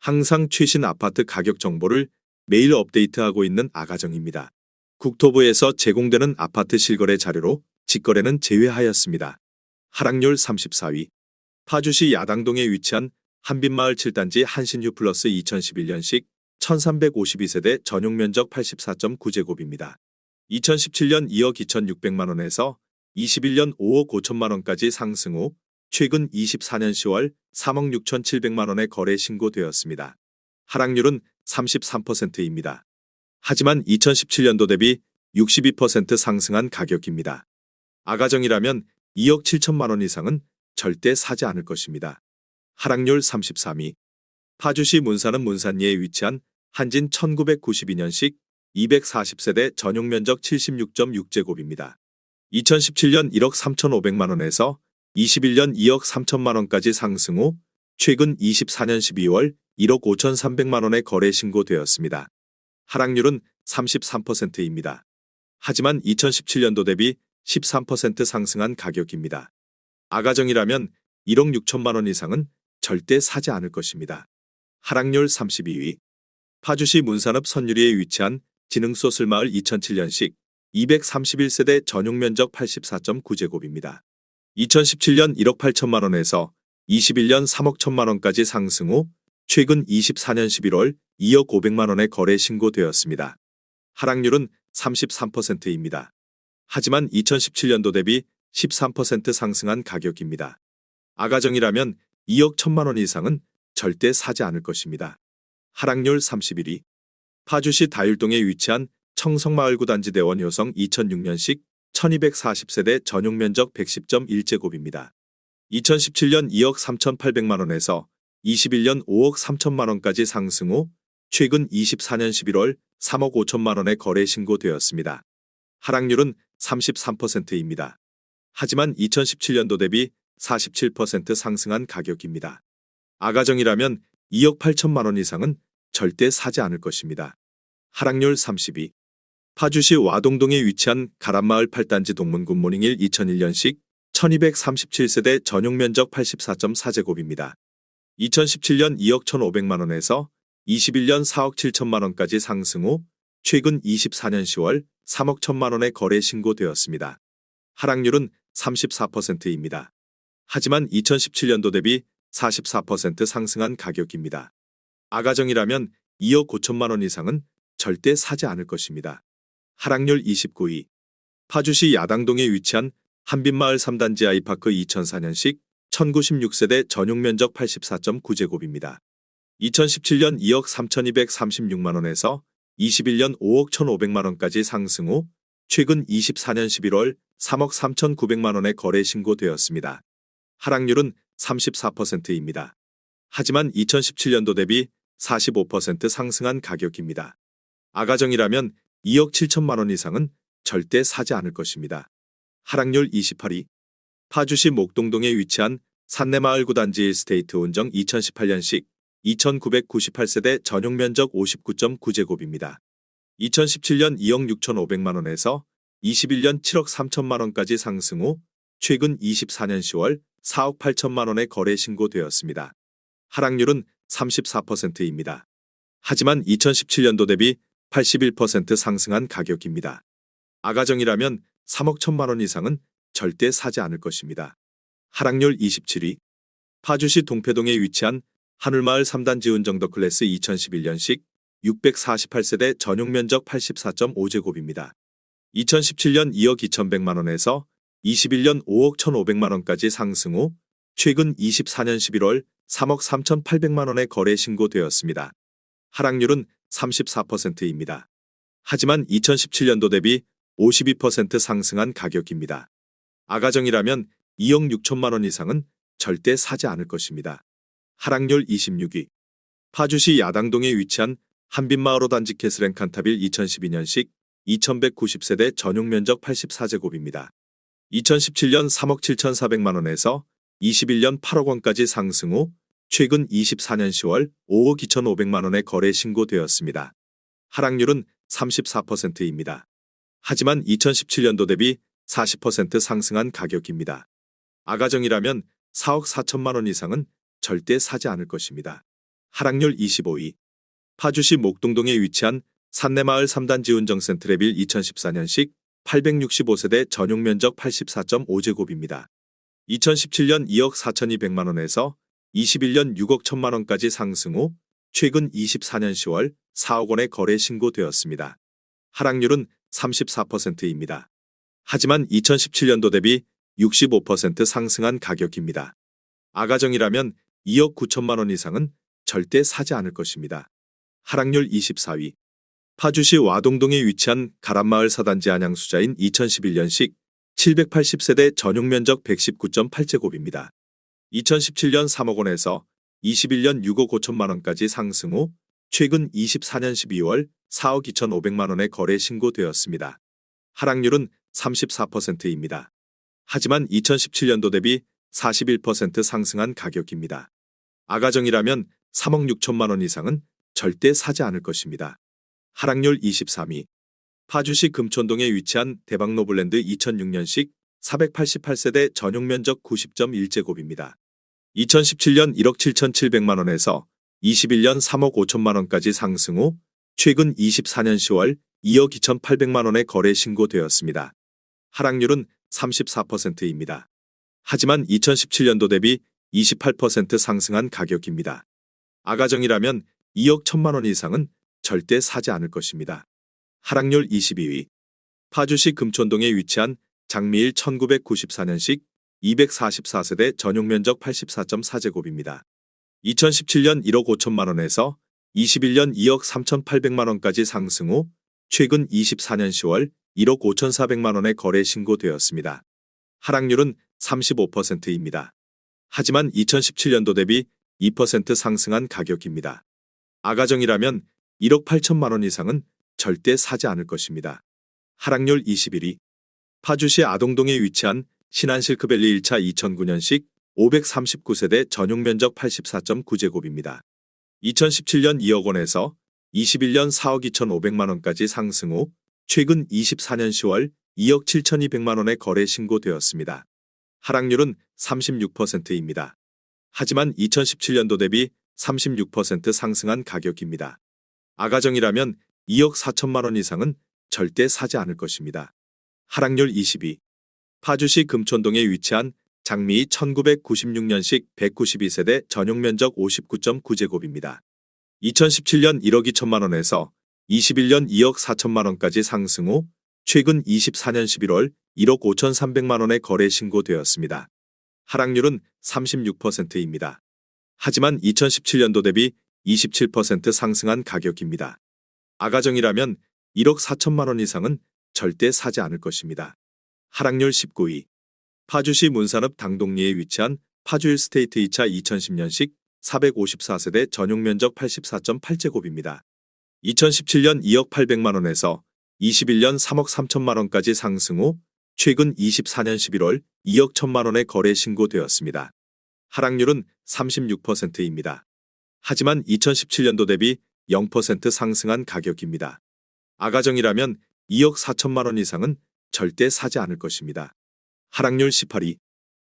항상 최신 아파트 가격 정보를 매일 업데이트하고 있는 아가정입니다. 국토부에서 제공되는 아파트 실거래 자료로 직거래는 제외하였습니다. 하락률 34위. 파주시 야당동에 위치한 한빛마을 7단지 한신휴 플러스 2011년식 1352세대 전용면적 84.9제곱입니다. 2017년 2억 2,600만원에서 21년 5억 5천만원까지 상승 후 최근 24년 10월 3억 6,700만원에 거래 신고되었습니다. 하락률은 33%입니다. 하지만 2017년도 대비 62% 상승한 가격입니다. 아가정이라면 2억 7천만원 이상은 절대 사지 않을 것입니다. 하락률 33위. 파주시 문사는 문산리에 위치한 한진 1992년식 240세대 전용면적 76.6제곱입니다. 2017년 1억 3,500만원에서 21년 2억 3천만원까지 상승 후 최근 24년 12월 1억 5,300만원에 거래 신고되었습니다. 하락률은 33%입니다. 하지만 2017년도 대비 13% 상승한 가격입니다. 아가정이라면 1억 6천만원 이상은 절대 사지 않을 것입니다. 하락률 32위. 파주시 문산읍 선유리에 위치한 진흥소슬마을 2007년식 231세대 전용면적 84.9제곱입니다. 2017년 1억 8천만원에서 21년 3억 1천만원까지 상승 후 최근 24년 11월 2억 500만원에 거래 신고되었습니다. 하락률은 33%입니다. 하지만 2017년도 대비 13% 상승한 가격입니다. 아가정이라면 2억 1천만원 이상은 절대 사지 않을 것입니다. 하락률 31위. 파주시 다율동에 위치한 청성마을 9단지 대원 효성 2006년식 1240세대 전용면적 110.1제곱입니다. 2017년 2억 3,800만원에서 21년 5억 3천만원까지 상승 후 최근 24년 11월 3억 5천만원에 거래 신고되었습니다. 하락률은 33%입니다. 하지만 2017년도 대비 47% 상승한 가격입니다. 아가정이라면 2억 8천만원 이상은 절대 사지 않을 것입니다. 하락률 32. 파주시 와동동에 위치한 가람마을 8단지 동문 굿모닝 1 2001년식 1237세대 전용면적 84.4제곱입니다. 2017년 2억 1,500만원에서 21년 4억 7천만원까지 상승 후 최근 24년 10월 3억 1천만원에 거래 신고되었습니다. 하락률은 34%입니다. 하지만 2017년도 대비 44% 상승한 가격입니다. 아가정이라면 2억 5천만원 이상은 절대 사지 않을 것입니다. 하락률 29위. 파주시 야당동에 위치한 한빛마을 3단지 아이파크 2004년식 1096세대 전용면적 84.9제곱입니다. 2017년 2억 3,236만원에서 21년 5억 1,500만원까지 상승 후 최근 24년 11월 3억 3,900만원에 거래 신고되었습니다. 하락률은 34%입니다. 하지만 2017년도 대비 45% 상승한 가격입니다. 아가정이라면 2억 7천만원 이상은 절대 사지 않을 것입니다. 하락률 28위. 파주시 목동동에 위치한 산내마을 9단지 1스테이트 운정 2018년식 2998세대 전용면적 59.9제곱입니다. 2017년 2억 6,500만원에서 21년 7억 3천만원까지 상승 후 최근 24년 10월 4억 8천만원에 거래 신고되었습니다. 하락률은 34%입니다. 하지만 2017년도 대비 81% 상승한 가격입니다. 아가정이라면 3억 1천만원 이상은 절대 사지 않을 것입니다. 하락률 27위. 파주시 동패동에 위치한 한울마을 3단지 운정더 클래스 2011년식 648세대 전용면적 84.5제곱입니다. 2017년 2억 2,100만원에서 21년 5억 1,500만원까지 상승 후 최근 24년 11월 3억 3,800만원에 거래 신고되었습니다. 하락률은 34%입니다. 하지만 2017년도 대비 52% 상승한 가격입니다. 아가정이라면 2억 6천만원 이상은 절대 사지 않을 것입니다. 하락률 26위. 파주시 야당동에 위치한 한빛마을 5단지 캐슬앤칸타빌 2012년식 2190세대 전용면적 84제곱입니다. 2017년 3억 7,400만원에서 21년 8억 원까지 상승 후 최근 24년 10월 5억 2,500만원에 거래 신고되었습니다. 하락률은 34%입니다. 하지만 2017년도 대비 40% 상승한 가격입니다. 아가정이라면 4억 4천만원 이상은 절대 사지 않을 것입니다. 하락률 25위. 파주시 목동동에 위치한 산내마을 3단 지운정 센트레빌 2014년식 865세대 전용 면적 84.5제곱입니다. 2017년 2억 4,200만 원에서 21년 6억 1천만 원까지 상승 후 최근 24년 10월 4억 원에 거래 신고되었습니다. 하락률은 34%입니다. 하지만 2017년도 대비 65% 상승한 가격입니다. 아가정이라면 2억 9천만 원 이상은 절대 사지 않을 것입니다. 하락률 24위. 파주시 와동동에 위치한 가람마을 4단지 안양수자인 2011년식 780세대 전용 면적 119.8제곱입니다. 2017년 3억 원에서 21년 6억 5천만 원까지 상승 후 최근 24년 12월 4억 2,500만 원에 거래 신고되었습니다. 하락률은 34%입니다. 하지만 2017년도 대비 41% 상승한 가격입니다. 아가정이라면 3억 6천만 원 이상은 절대 사지 않을 것입니다. 하락률 23위. 파주시 금촌동에 위치한 대박노블랜드 2006년식 488세대 전용 면적 90.1제곱입니다. 2017년 1억 7,700만 원에서 21년 3억 5천만 원까지 상승 후 최근 24년 10월 2억 2,800만 원에 거래 신고되었습니다. 하락률은 34%입니다. 하지만 2017년도 대비 28% 상승한 가격입니다. 아가정이라면 2억 1천만 원 이상은 절대 사지 않을 것입니다. 하락률 22위. 파주시 금촌동에 위치한 장미일 1994년식 244세대 전용 면적 84.4제곱입니다. 2017년 1억 5천만 원에서 21년 2억 3,800만 원까지 상승 후 최근 24년 10월 1억 5,400만 원에 거래 신고되었습니다. 하락률은 35%입니다. 하지만 2017년도 대비 2% 상승한 가격입니다. 아가정이라면 1억 8천만 원 이상은 절대 사지 않을 것입니다. 하락률 21위. 파주시 아동동에 위치한 신한실크밸리 1차 2009년식 539세대 전용 면적 84.9제곱입니다. 2017년 2억 원에서 21년 4억 2,500만 원까지 상승 후 최근 24년 10월 2억 7,200만 원에 거래 신고되었습니다. 하락률은 36%입니다. 하지만 2017년도 대비 36% 상승한 가격입니다. 아가정이라면 2억 4천만 원 이상은 절대 사지 않을 것입니다. 하락률 22. 파주시 금촌동에 위치한 장미 1996년식 192세대 전용 면적 59.9제곱입니다. 2017년 1억 2천만 원에서 21년 2억 4천만 원까지 상승 후 최근 24년 11월 1억 5,300만 원에 거래 신고되었습니다. 하락률은 36%입니다. 하지만 2017년도 대비 27% 상승한 가격입니다. 아가정이라면 1억 4천만 원 이상은 절대 사지 않을 것입니다. 하락률 19위. 파주시 문산읍 당동리에 위치한 파주힐스테이트 2차 2010년식 454세대 전용 면적 84.8제곱입니다. 2017년 2억 800만 원에서 21년 3억 3천만 원까지 상승 후 최근 24년 11월 2억 1천만 원에 거래 신고되었습니다. 하락률은 36%입니다. 하지만 2017년도 대비 0% 상승한 가격입니다. 아가정이라면 2억 4천만 원 이상은 절대 사지 않을 것입니다. 하락률 18위.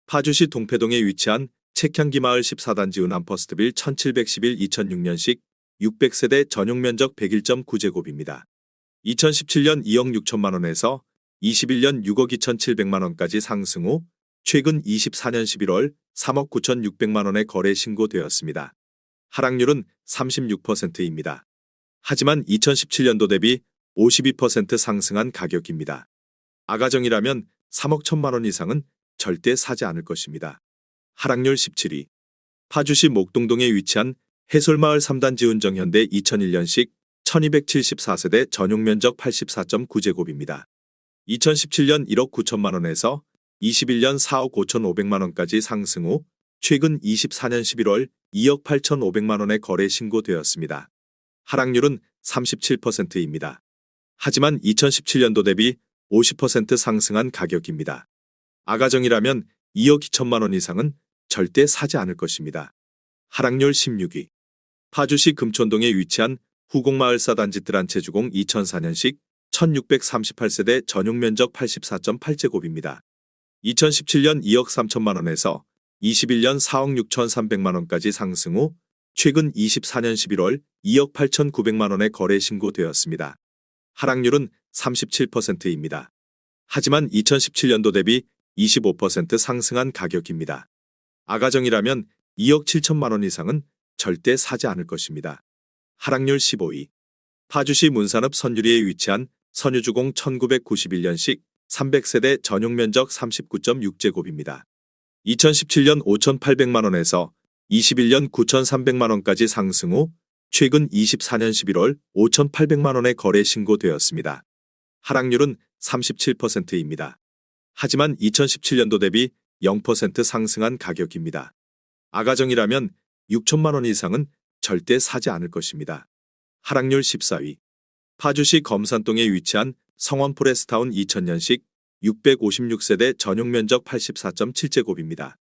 파주시 동패동에 위치한 책향기마을 14단지 은암퍼스트빌 1711 2006년식 600세대 전용 면적 101.9제곱입니다. 2017년 2억 6천만 원에서 21년 6억 2,700만 원까지 상승 후 최근 24년 11월 3억 9,600만 원에 거래 신고되었습니다. 하락률은 36%입니다. 하지만 2017년도 대비 52% 상승한 가격입니다. 아가정이라면 3억 1천만 원 이상은 절대 사지 않을 것입니다. 하락률 17위. 파주시 목동동에 위치한 해솔마을 3단 지운정 현대 2001년식 1274세대 전용 면적 84.9제곱입니다. 2017년 1억 9천만 원에서 21년 4억 5,500만 원까지 상승 후 최근 24년 11월 2억 8,500만 원에 거래 신고되었습니다. 하락률은 37%입니다. 하지만 2017년도 대비 50% 상승한 가격입니다. 아가정이라면 2억 2천만 원 이상은 절대 사지 않을 것입니다. 하락률 16위. 파주시 금촌동에 위치한 후곡마을 4단지 뜰한채주공 2004년식 1638세대 전용 면적 84.8제곱입니다. 2017년 2억 3천만 원에서 21년 4억 6,300만 원까지 상승 후 최근 24년 11월 2억 8,900만 원의 거래 신고되었습니다. 하락률은 37%입니다. 하지만 2017년도 대비 25% 상승한 가격입니다. 아가정이라면 2억 7천만 원 이상은 절대 사지 않을 것입니다. 하락률 15위. 파주시 문산읍 선유리에 위치한 선유주공 1991년식 300세대 전용 면적 39.6제곱입니다. 2017년 5,800만 원에서 21년 9,300만 원까지 상승 후 최근 24년 11월 5,800만 원의 거래 신고되었습니다. 하락률은 37%입니다. 하지만 2017년도 대비 0% 상승한 가격입니다. 아가정이라면 6천만 원 이상은 절대 사지 않을 것입니다. 하락률 14위. 파주시 검산동에 위치한 성원 포레스타운 2000년식 656세대 전용 면적 84.7제곱입니다.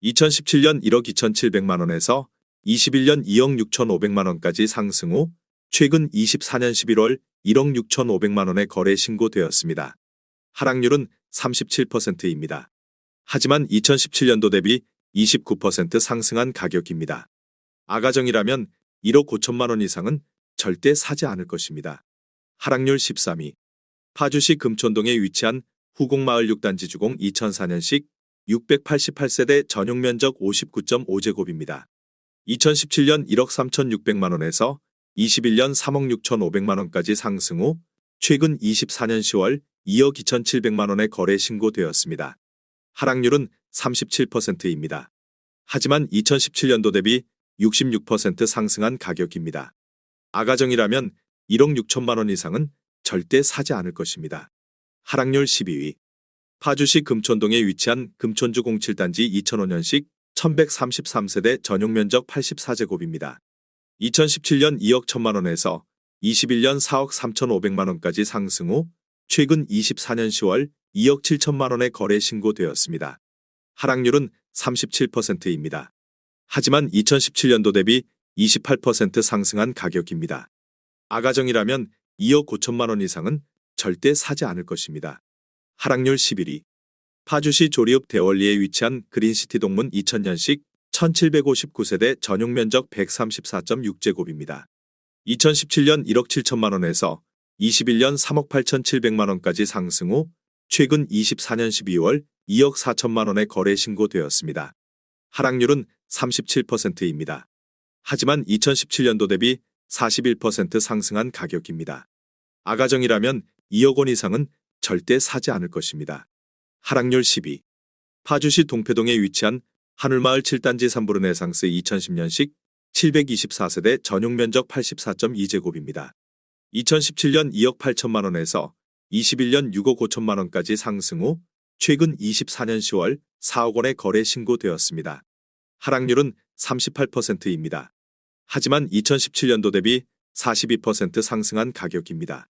2017년 1억 2,700만 원에서 21년 2억 6,500만 원까지 상승 후 최근 24년 11월 1억 6,500만 원의 거래 신고되었습니다. 하락률은 37%입니다. 하지만 2017년도 대비 29% 상승한 가격입니다. 아가정이라면 1억 5천만 원 이상은 절대 사지 않을 것입니다. 하락률 13위. 파주시 금촌동에 위치한 후곡마을 6단지 주공 2004년식 688세대 전용 면적 59.5제곱입니다. 2017년 1억 3,600만 원에서 21년 3억 6,500만 원까지 상승 후 최근 24년 10월 2억 2,700만 원의 거래 신고되었습니다. 하락률은 37%입니다. 하지만 2017년도 대비 66% 상승한 가격입니다. 아가정이라면 1억 6천만 원 이상은 절대 사지 않을 것입니다. 하락률 12위. 파주시 금촌동에 위치한 금촌주 07단지 2005년식 1133세대 전용 면적 84제곱입니다. 2017년 2억 1천만 원에서 21년 4억 3,500만 원까지 상승 후 최근 24년 10월 2억 7천만 원의 거래 신고되었습니다. 하락률은 37%입니다. 하지만 2017년도 대비 28% 상승한 가격입니다. 아가정이라면 2억 5천만 원 이상은 절대 사지 않을 것입니다. 하락률 11위. 파주시 조리읍 대월리에 위치한 그린시티 동문 2000년식 1759세대 전용 면적 134.6제곱입니다. 2017년 1억 7천만 원에서 21년 3억 8,700만 원까지 상승 후 최근 24년 12월 2억 4천만 원의 거래 신고되었습니다. 하락률은 37%입니다. 하지만 2017년도 대비 41% 상승한 가격입니다. 아가정이라면 2억 원 이상은 절대 사지 않을 것입니다. 하락률 10위. 파주시 동패동에 위치한 하늘마을 7단지 3부르네상스 2010년식 724세대 전용 면적 84.2제곱입니다. 2017년 2억 8천만 원에서 21년 6억 5천만 원까지 상승 후 최근 24년 10월 4억 원의 거래 신고되었습니다. 하락률은 38%입니다. 하지만 2017년도 대비 42% 상승한 가격입니다.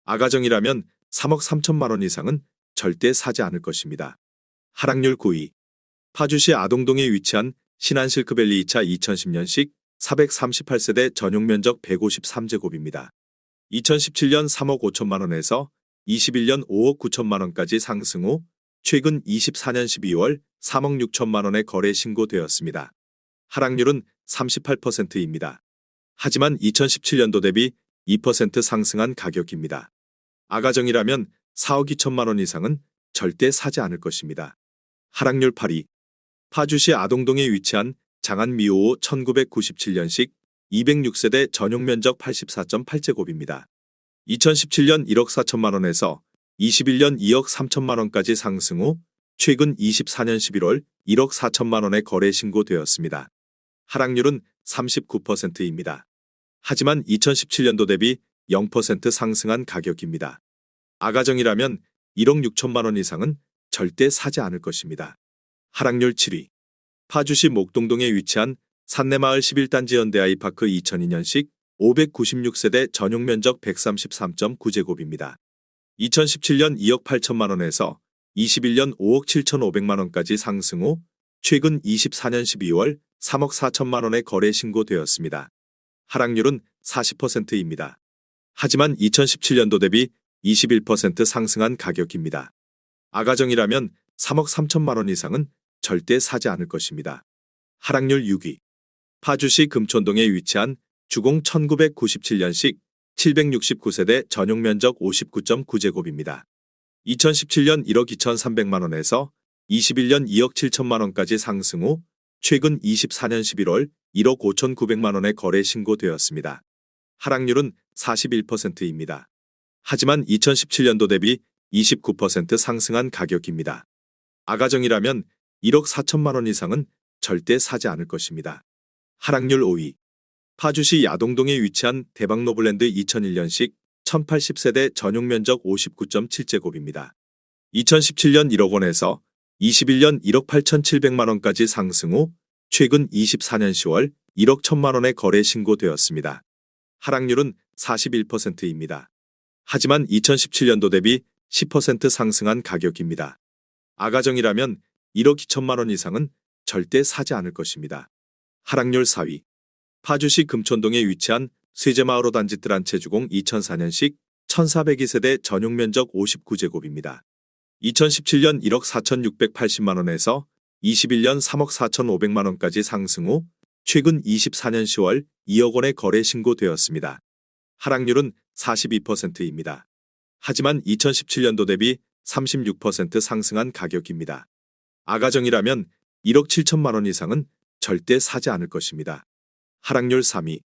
아가정이라면 3억 3천만 원 이상은 절대 사지 않을 것입니다. 하락률 9위. 파주시 아동동에 위치한 신한실크밸리 2차 2010년식 438세대 전용 면적 153제곱입니다. 2017년 3억 5천만 원에서 21년 5억 9천만 원까지 상승 후 최근 24년 12월 3억 6천만 원의 거래 신고되었습니다. 하락률은 38%입니다. 하지만 2017년도 대비 2% 상승한 가격입니다. 아가정이라면 4억 2천만 원 이상은 절대 사지 않을 것입니다. 하락률 8위. 파주시 아동동에 위치한 장안미호 1997년식 206세대 전용 면적 84.8제곱입니다. 2017년 1억 4천만 원에서 21년 2억 3천만 원까지 상승 후 최근 24년 11월 1억 4천만 원의 거래 신고되었습니다. 하락률은 39%입니다. 하지만 2017년도 대비 0% 상승한 가격입니다. 아가정이라면 1억 6천만 원 이상은 절대 사지 않을 것입니다. 하락률 7위. 파주시 목동동에 위치한 산내마을 11단지 현대아이파크 2002년식 596세대 전용 면적 133.9제곱입니다. 2017년 2억 8천만 원에서 21년 5억 7,500만 원까지 상승 후 최근 24년 12월 3억 4천만 원의 거래 신고되었습니다. 하락률은 40%입니다. 하지만 2017년도 대비 21% 상승한 가격입니다. 아가정이라면 3억 3천만 원 이상은 절대 사지 않을 것입니다. 하락률 6위. 파주시 금촌동에 위치한 주공 1997년식 769세대 전용 면적 59.9제곱입니다. 2017년 1억 2,300만 원에서 21년 2억 7천만 원까지 상승 후 최근 24년 11월 1억 5,900만 원에 거래 신고되었습니다. 하락률은 41%입니다. 하지만 2017년도 대비 29% 상승한 가격입니다. 아가정이라면 1억 4천만 원 이상은 절대 사지 않을 것입니다. 하락률 5위. 파주시 야동동에 위치한 대박노블랜드 2001년식 1080세대 전용 면적 59.7제곱입니다. 2017년 1억 원에서 21년 1억 8,700만 원까지 상승 후 최근 24년 10월 1억 1천만 원에 거래 신고되었습니다. 하락률은 41%입니다. 하지만 2017년도 대비 10% 상승한 가격입니다. 아가정이라면 1억 2천만 원 이상은 절대 사지 않을 것입니다. 하락률 4위. 파주시 금촌동에 위치한 쇠제마을호 단지뜰 한 채 주공 2004년식 1402세대 전용 면적 59제곱입니다. 2017년 1억 4,680만 원에서 21년 3억 4,500만 원까지 상승 후 최근 24년 10월 2억 원에 거래 신고되었습니다. 하락률은 42%입니다. 하지만 2017년도 대비 36% 상승한 가격입니다. 아가정이라면 1억 7천만 원 이상은 절대 사지 않을 것입니다. 하락률 3위.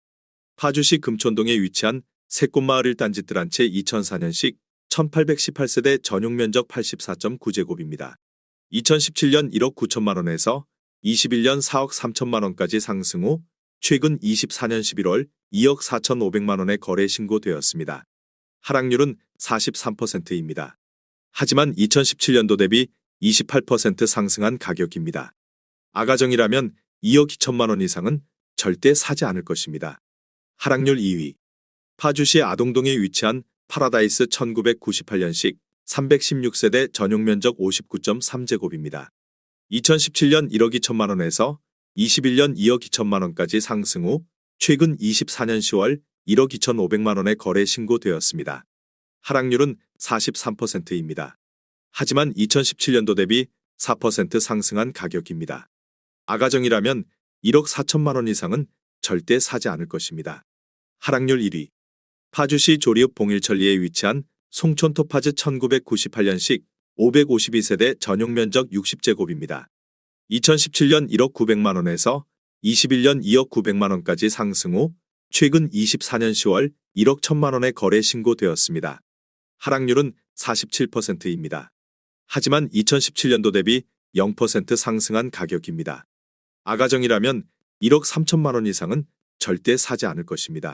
파주시 금촌동에 위치한 새꽃마을 1단지뜰 한 채 2004년식 1818세대 전용 면적 84.9제곱입니다. 2017년 1억 9천만 원에서 21년 4억 3천만 원까지 상승 후 최근 24년 11월 2억 4,500만 원에 거래 신고되었습니다. 하락률은 43%입니다. 하지만 2017년도 대비 28% 상승한 가격입니다. 아가정이라면 2억 2천만 원 이상은 절대 사지 않을 것입니다. 하락률 2위. 파주시 아동동에 위치한 파라다이스 1998년식 316세대 전용 면적 59.3제곱입니다. 2017년 1억 2천만 원에서 21년 2억 2천만 원까지 상승 후 최근 24년 10월 1억 2,500만 원에 거래 신고되었습니다. 하락률은 43%입니다. 하지만 2017년도 대비 4% 상승한 가격입니다. 아가정이라면 1억 4천만 원 이상은 절대 사지 않을 것입니다. 하락률 1위. 파주시 조리읍 봉일천리에 위치한 송촌토파즈 1998년식 552세대 전용 면적 60제곱입니다. 2017년 1억 900만 원에서 21년 2억 900만 원까지 상승 후 최근 24년 10월 1억 1천만 원에 거래 신고되었습니다. 하락률은 47%입니다. 하지만 2017년도 대비 0% 상승한 가격입니다. 아가정이라면 1억 3천만 원 이상은 절대 사지 않을 것입니다.